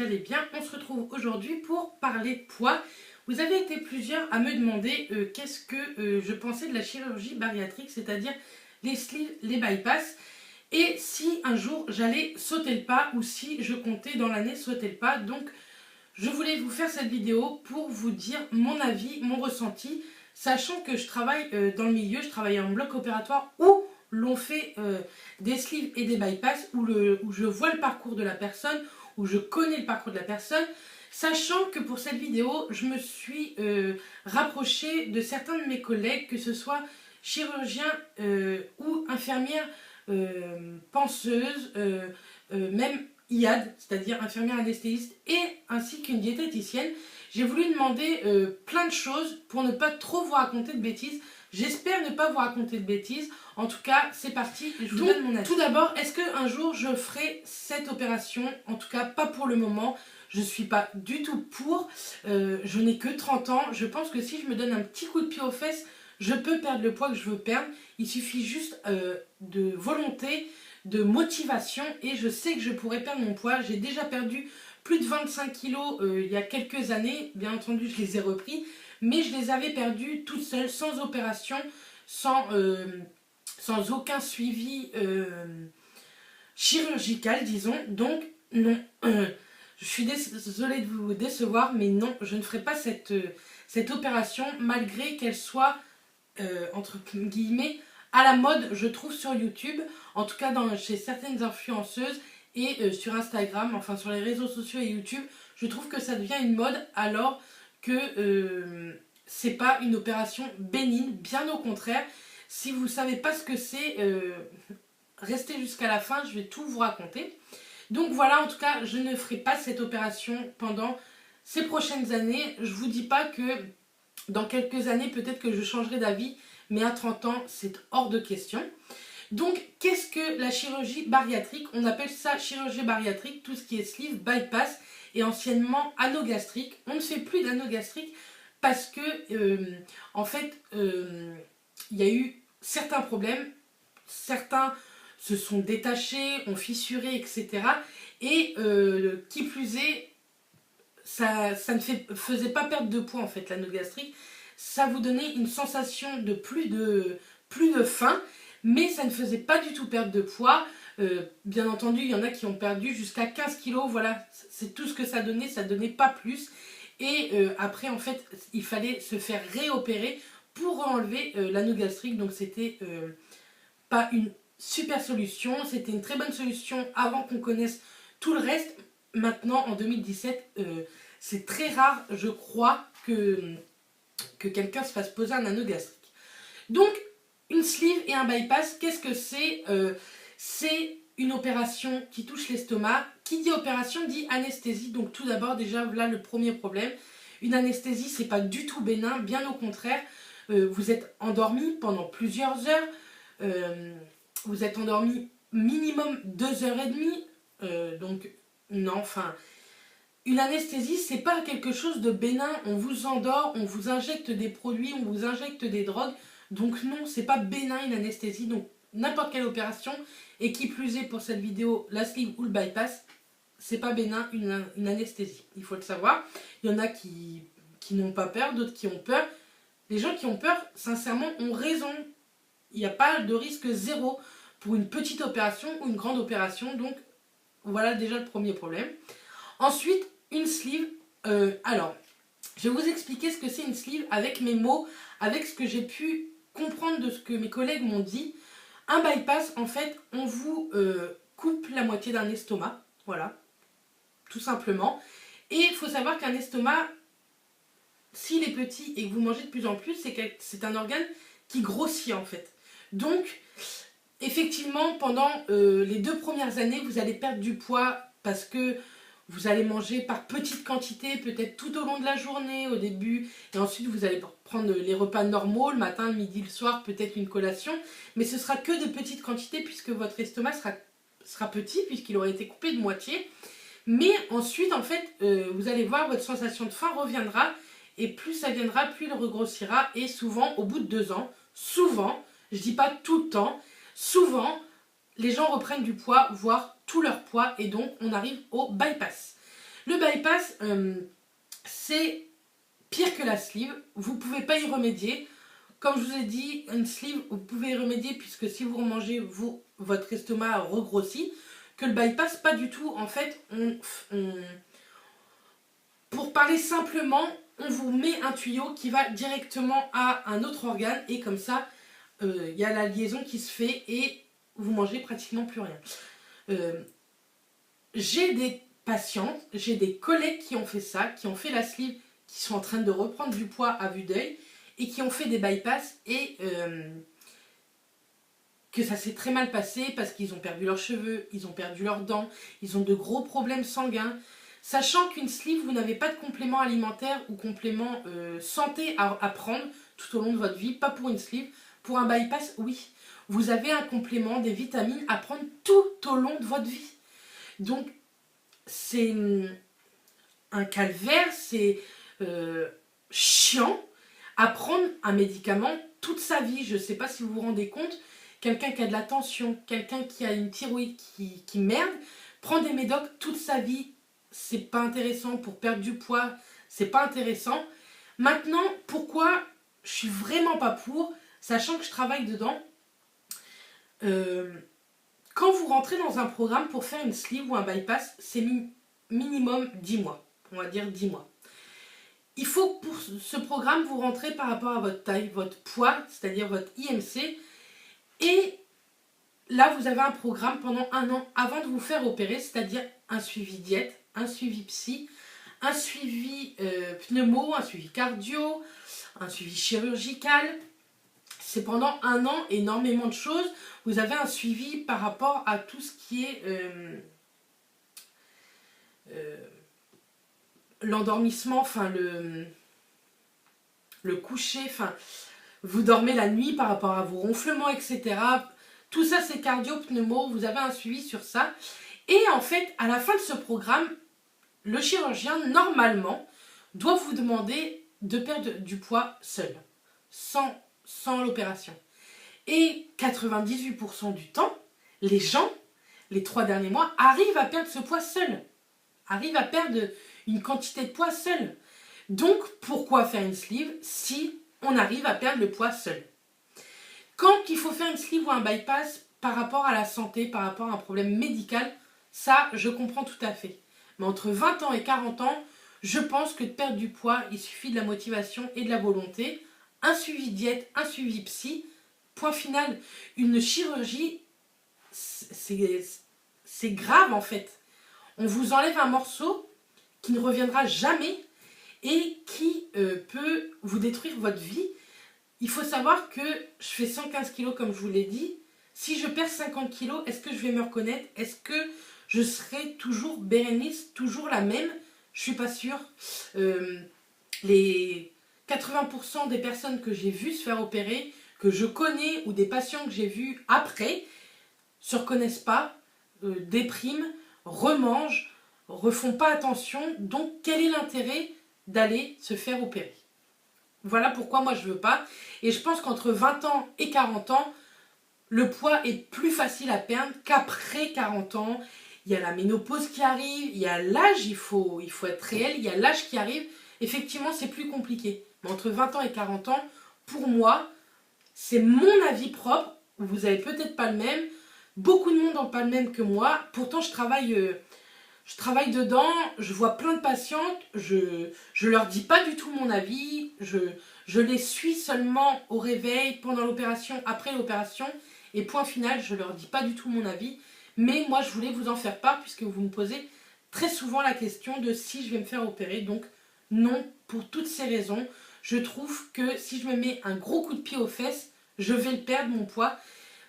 allez bien. On se retrouve aujourd'hui pour parler poids. Vous avez été plusieurs à me demander qu'est-ce que je pensais de la chirurgie bariatrique, c'est-à-dire les sleeves, les bypass, et si un jour j'allais sauter le pas ou si je comptais dans l'année sauter le pas. Donc je voulais vous faire cette vidéo pour vous dire mon avis, mon ressenti, sachant que je travaille dans le milieu, je travaille en bloc opératoire où l'on fait des sleeves et des bypass, où je vois le parcours de la personne, où je connais le parcours de la personne, sachant que pour cette vidéo, je me suis rapprochée de certains de mes collègues, que ce soit chirurgiens ou infirmières penseuses, même IAD, c'est-à-dire infirmière anesthésiste, et ainsi qu'une diététicienne. J'ai voulu demander plein de choses pour ne pas trop vous raconter de bêtises. J'espère ne pas vous raconter de bêtises. En tout cas, c'est parti, je vous donne mon avis. Tout d'abord, est-ce qu'un jour je ferai cette opération? En tout cas, pas pour le moment. Je ne suis pas du tout pour. Je n'ai que 30 ans. Je pense que si je me donne un petit coup de pied aux fesses, je peux perdre le poids que je veux perdre. Il suffit juste de volonté, de motivation, et je sais que je pourrais perdre mon poids. J'ai déjà perdu plus de 25 kilos il y a quelques années. Bien entendu, je les ai repris, mais je les avais perdus toute seule, sans opération, sans aucun suivi chirurgical, disons. Donc non, je suis désolée de vous décevoir, mais non, je ne ferai pas cette opération, malgré qu'elle soit entre guillemets à la mode, je trouve, sur YouTube, en tout cas chez certaines influenceuses et sur Instagram, enfin sur les réseaux sociaux et YouTube. Je trouve que ça devient une mode, alors que c'est pas une opération bénigne, bien au contraire. Si vous savez pas ce que c'est, restez jusqu'à la fin, je vais tout vous raconter. Donc voilà, en tout cas, je ne ferai pas cette opération pendant ces prochaines années. Je vous dis pas que dans quelques années, peut-être que je changerai d'avis, mais à 30 ans, c'est hors de question. Donc, qu'est-ce que la chirurgie bariatrique? On appelle ça chirurgie bariatrique, tout ce qui est sleeve, bypass et anciennement anogastrique. On ne fait plus d'anogastrique parce que, en fait, il y a eu certains problèmes. Certains se sont détachés, ont fissuré, etc. Et qui plus est, ça ne faisait pas perdre de poids, en fait, l'anogastrique. Ça vous donnait une sensation de plus de faim, mais ça ne faisait pas du tout perdre de poids. Bien entendu, il y en a qui ont perdu jusqu'à 15 kilos, voilà, c'est tout ce que ça donnait pas plus. Et après, en fait, il fallait se faire réopérer pour enlever l'anogastrique, donc c'était pas une super solution, c'était une très bonne solution avant qu'on connaisse tout le reste. Maintenant, en 2017, c'est très rare, je crois, que quelqu'un se fasse poser un anneau gastrique. Donc, une sleeve et un bypass, qu'est-ce que c'est? C'est une opération qui touche l'estomac. Qui dit opération dit anesthésie. Donc tout d'abord, déjà, là le premier problème. Une anesthésie, c'est pas du tout bénin, bien au contraire. Vous êtes endormi pendant plusieurs heures. Vous êtes endormi minimum 2h30. Donc, non, enfin... Une anesthésie, c'est pas quelque chose de bénin. On vous endort, on vous injecte des produits, on vous injecte des drogues. Donc non, c'est pas bénin une anesthésie. Donc n'importe quelle opération, et qui plus est pour cette vidéo, la sleeve ou le bypass, c'est pas bénin une anesthésie. Il faut le savoir. Il y en a qui n'ont pas peur, d'autres qui ont peur. Les gens qui ont peur, sincèrement, ont raison. Il n'y a pas de risque zéro pour une petite opération ou une grande opération. Donc voilà déjà le premier problème. Ensuite, une sleeve, alors, je vais vous expliquer ce que c'est une sleeve avec mes mots, avec ce que j'ai pu comprendre de ce que mes collègues m'ont dit. Un bypass, en fait, on vous coupe la moitié d'un estomac, voilà, tout simplement. Et il faut savoir qu'un estomac, s'il est petit et que vous mangez de plus en plus, c'est un organe qui grossit, en fait. Donc, effectivement, pendant les 2 premières années, vous allez perdre du poids parce que vous allez manger par petites quantités, peut-être tout au long de la journée, au début. Et ensuite, vous allez prendre les repas normaux, le matin, le midi, le soir, peut-être une collation. Mais ce sera que de petites quantités, puisque votre estomac sera petit, puisqu'il aurait été coupé de moitié. Mais ensuite, en fait, vous allez voir, votre sensation de faim reviendra. Et plus ça viendra, plus il regrossira. Et souvent, au bout de 2 ans, souvent, je dis pas tout le temps, souvent, les gens reprennent du poids, voire tout leur poids, et donc on arrive au bypass. Le bypass, c'est pire que la sleeve. Vous ne pouvez pas y remédier. Comme je vous ai dit, une sleeve, vous pouvez y remédier puisque si vous remangez, votre estomac regrossit. Que le bypass, pas du tout. En fait, pour parler simplement, on vous met un tuyau qui va directement à un autre organe et comme ça, y a la liaison qui se fait et vous mangez pratiquement plus rien. J'ai des patientes, j'ai des collègues qui ont fait ça, qui ont fait la sleeve, qui sont en train de reprendre du poids à vue d'œil et qui ont fait des bypass et que ça s'est très mal passé parce qu'ils ont perdu leurs cheveux, ils ont perdu leurs dents, ils ont de gros problèmes sanguins. Sachant qu'une sleeve, vous n'avez pas de complément alimentaire ou complément santé à prendre tout au long de votre vie, pas pour une sleeve. Pour un bypass, oui. Vous avez un complément, des vitamines à prendre tout au long de votre vie. Donc, c'est un calvaire, c'est chiant à prendre un médicament toute sa vie. Je ne sais pas si vous vous rendez compte, quelqu'un qui a de la tension, quelqu'un qui a une thyroïde qui merde, prend des médocs toute sa vie, c'est pas intéressant. Pour perdre du poids, c'est pas intéressant. Maintenant, pourquoi je suis vraiment pas pour, sachant que je travaille dedans, quand vous rentrez dans un programme pour faire une sleeve ou un bypass, c'est minimum 10 mois. On va dire 10 mois. Il faut que pour ce programme, vous rentrez par rapport à votre taille, votre poids, c'est-à-dire votre IMC. Et là, vous avez un programme pendant 1 an avant de vous faire opérer, c'est-à-dire un suivi diète, un suivi psy, un suivi pneumo, un suivi cardio, un suivi chirurgical. C'est pendant 1 an, énormément de choses. Vous avez un suivi par rapport à tout ce qui est l'endormissement, enfin le coucher, enfin vous dormez la nuit par rapport à vos ronflements, etc. Tout ça c'est cardio, pneumo, vous avez un suivi sur ça. Et en fait, à la fin de ce programme, le chirurgien, normalement, doit vous demander de perdre du poids seul, sans l'opération. Et 98% du temps, les gens, les 3 derniers mois, arrivent à perdre ce poids seul. Arrivent à perdre une quantité de poids seul. Donc, pourquoi faire une sleeve si on arrive à perdre le poids seul? Quand il faut faire une sleeve ou un bypass par rapport à la santé, par rapport à un problème médical, ça, je comprends tout à fait. Mais entre 20 ans et 40 ans, je pense que de perdre du poids, il suffit de la motivation et de la volonté. Un suivi diète, un suivi psy, point final. Une chirurgie, c'est grave en fait. On vous enlève un morceau qui ne reviendra jamais et qui peut vous détruire votre vie. Il faut savoir que je fais 115 kilos comme je vous l'ai dit. Si je perds 50 kilos, est-ce que je vais me reconnaître? Est-ce que je serai toujours Bérénice, toujours la même? Je suis pas sûre. Les 80% des personnes que j'ai vues se faire opérer, que je connais, ou des patients que j'ai vus après, se reconnaissent pas, dépriment, remangent, refont pas attention. Donc quel est l'intérêt d'aller se faire opérer? Voilà pourquoi moi je veux pas. Et je pense qu'entre 20 ans et 40 ans, le poids est plus facile à perdre qu'après 40 ans. Il y a la ménopause qui arrive, il y a l'âge, il faut être réel, il y a l'âge qui arrive. Effectivement, c'est plus compliqué. Mais entre 20 ans et 40 ans, pour moi, c'est mon avis propre. Vous n'avez peut-être pas le même. Beaucoup de monde n'ont pas le même que moi. Pourtant, je travaille dedans, je vois plein de patientes, je leur dis pas du tout mon avis, je les suis seulement au réveil, pendant l'opération, après l'opération, et point final, je leur dis pas du tout mon avis. Mais moi, je voulais vous en faire part, puisque vous me posez très souvent la question de si je vais me faire opérer. Donc non, pour toutes ces raisons, je trouve que si je me mets un gros coup de pied aux fesses, je vais le perdre, mon poids.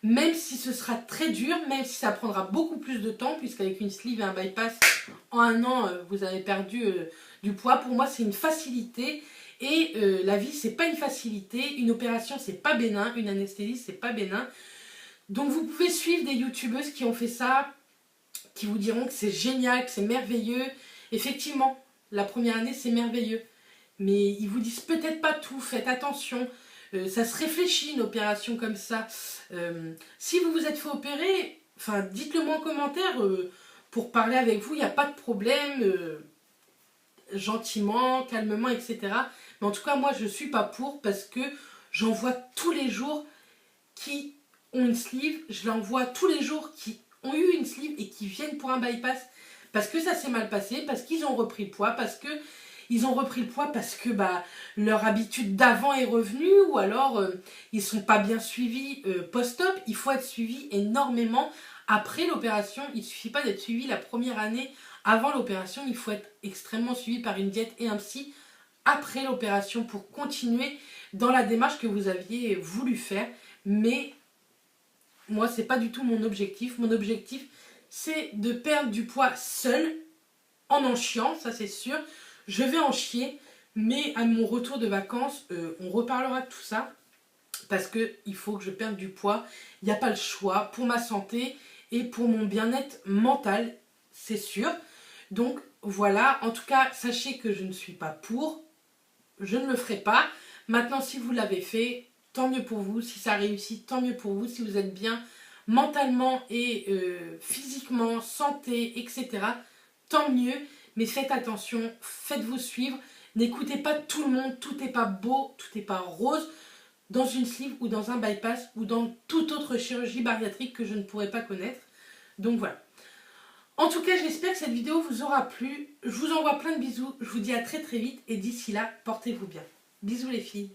Même si ce sera très dur, même si ça prendra beaucoup plus de temps, puisqu'avec une sleeve et un bypass, en 1 an, vous avez perdu du poids. Pour moi, c'est une facilité. Et la vie, c'est pas une facilité. Une opération, c'est pas bénin. Une anesthésie, c'est pas bénin. Donc, vous pouvez suivre des youtubeuses qui ont fait ça, qui vous diront que c'est génial, que c'est merveilleux. Effectivement, la première année, c'est merveilleux. Mais ils vous disent peut-être pas tout. Faites attention. Ça se réfléchit une opération comme ça. Si vous vous êtes fait opérer, dites-le moi en commentaire. Pour parler avec vous, il n'y a pas de problème. gentiment, calmement, etc. Mais en tout cas, moi, je ne suis pas pour parce que j'en vois tous les jours qui ont une sleeve. Je l'en vois tous les jours qui ont eu une sleeve et qui viennent pour un bypass parce que ça s'est mal passé, parce qu'ils ont repris le poids, parce que leur habitude d'avant est revenue, ou alors ils sont pas bien suivis post-op. Il faut être suivi énormément après l'opération. Il suffit pas d'être suivi la première année avant l'opération, il faut être extrêmement suivi par une diète et un psy après l'opération pour continuer dans la démarche que vous aviez voulu faire. Mais moi, c'est pas du tout mon objectif. Mon objectif, c'est de perdre du poids seul, en chiant, ça c'est sûr. Je vais en chier, mais à mon retour de vacances, on reparlera de tout ça. Parce qu'il faut que je perde du poids. Il n'y a pas le choix pour ma santé et pour mon bien-être mental, c'est sûr. Donc voilà, en tout cas, sachez que je ne suis pas pour. Je ne le ferai pas. Maintenant, si vous l'avez fait, tant mieux pour vous. Si ça réussit, tant mieux pour vous. Si vous êtes bien mentalement et physiquement, santé, etc., tant mieux. Mais faites attention, faites-vous suivre. N'écoutez pas tout le monde. Tout n'est pas beau, tout n'est pas rose dans une sleeve ou dans un bypass ou dans toute autre chirurgie bariatrique que je ne pourrais pas connaître. Donc voilà. En tout cas, j'espère que cette vidéo vous aura plu. Je vous envoie plein de bisous. Je vous dis à très très vite et d'ici là, portez-vous bien. Bisous les filles.